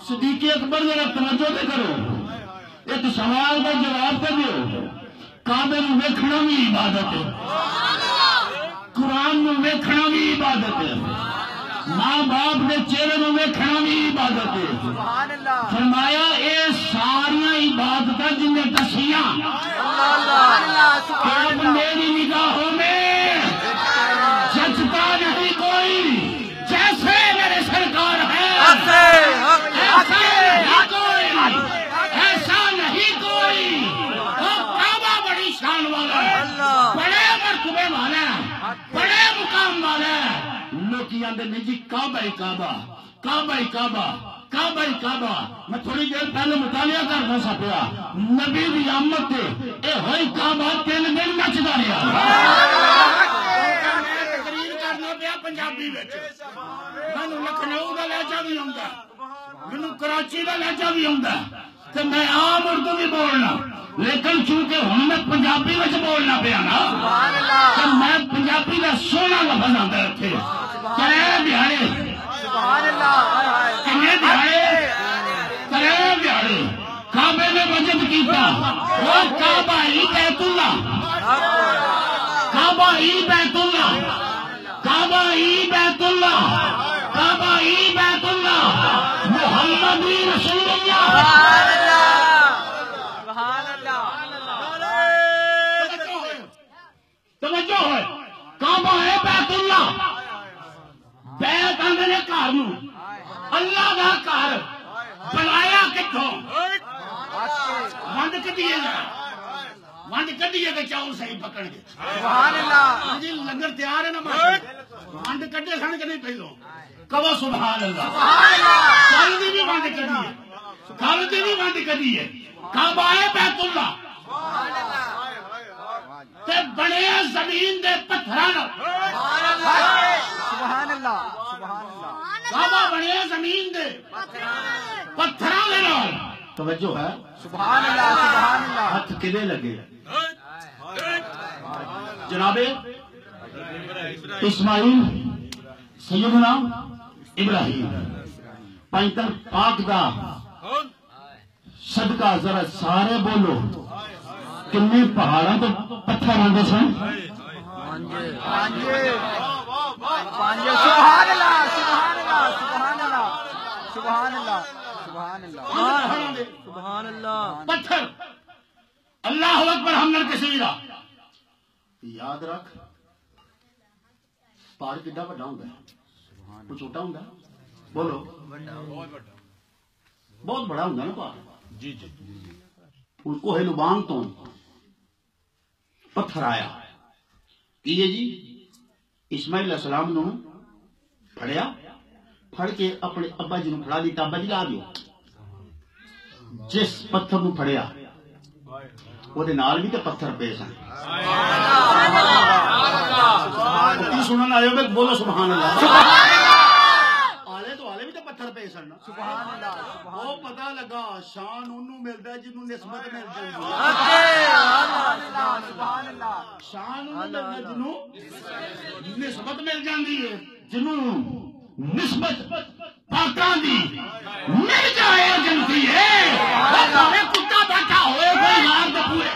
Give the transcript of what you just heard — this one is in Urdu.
صدیق اکبر ذرا توجہ دے کرو، ایک سوال کا جواب دے دیو۔ کعبے نوں ویکھنا بھی عبادت ہے، قرآن نوں ویکھنا بھی عبادت ہے، ماں باپ دے چہرے نوں ویکھنا بھی عبادت ہے۔ فرمایا اے ساریاں عبادتاں جن نے دسیاں کہ اب میری نگاہوں میں جچتا نہیں کوئی، جیسے میرے سرکار ہے ایسا نہیں کوئی۔ وہ کعبہ بڑی شان والا ہے، بڑے مرتبے والا ہے، بڑے مقام والا ہے۔ لوگ آندے نہیں جی کعبہ ہی کعبہ، کعبہ ہی کعبہ، کعبہ ہی کعبہ۔ میں تھوڑی دیر پہلے مطالعہ کرنا سا پیا، نبی دی آمد تے اے ہوئی کعبہ 3 دن نچدا رہیا۔ تقریر کرنا پیا پنجابی وچ، مینوں لکھنؤ دا لہجہ بھی آوندا، مینوں کراچی دا لہجہ بھی آوندا تے میں عام اردو بھی بولنا، لیکن چونکہ ہن میں پنجابی وچ بولنا پیا نا تے میں پنجابی دا سونا لفظ آندا اتھے۔ کرے دیہاڑے کنے دیہاڑے کعبے نے وجد کیتا، وہ کعبہ ہی بیت اللہ، کعبہ ہی بیت اللہ، کعبہ ہی بیت اللہ، کعبہ ہی بیت اللہ، محمد رسول اللہ۔ توجہ ہے، کعبہ ہے بیت اللہ، بیت آندے نے گھر نوں، اللہ دا گھر بنایا کتھوں؟ ونڈ کڈیے گا، ونڈ کڈیے تے چاول صحیح پکڑ گے۔ سبحان اللہ جی، لنگر تیار ہے نا ماشاء، ونڈ کڈے سن کہ نہیں پہلو؟ کہو سبحان اللہ۔ کل دی بھی ونڈ کڈی ہے، کل دی بھی ونڈ کڈی ہے، کعبہ ہے بیت اللہ تے بنے زمین دے پتھراں نال۔ سبحان اللہ، سبحان اللہ۔ کعبہ بنے زمین دے پتھراں دے نال۔ توجہ ہے، سبحان اللہ، سبحان اللہ۔ ہاتھ کدے لگے؟ جناب اسماعیل سیدنا ابراہیم پینتر پاک دا صدقہ ذرا سارے بولو، کنے پہاڑاں تو پتھر آندے سن؟ سبحان اللہ، سبحان اللہ، سبحان اللہ، سبحان اللہ، سبحان اللہ، سبحان اللہ۔ پتھر اللہ اکبر حمدن کثیرا۔ یاد رکھ پہاڑ کڈا بڑا ہوندا ہے، کچھ چھوٹا ہوندا ہے؟ بولو بہت بڑا ہوندا نا پہاڑ۔ جی جی، ان کو لبان تو پتھر آیا کیے جی، اسماعیل علیہ السلام نے پھڑیا، پھڑ کے اپنے ابا جی نے پھڑا دیتا، ابا جی لا دیو۔ جس پتھر نو پھڑیا وہ نال بھی تو پتھر پے سن۔ سنن آئے ہو بولو سبحان اللہ۔ آلے تو آلے بھی تو پتھر پے سن۔ سبحان اللہ۔ وہ پتہ لگا شان انہوں ملتا ہے جنہوں نسبت مل جائے گی۔ شان انہوں ملتا ہے جنہوں نسبت مل جاندی ہے، جنہوں نسبت پاکاں دی مل جائے جنتی ہے۔ وہ کتا بیٹھا ہوئے کوئی یار دے پورے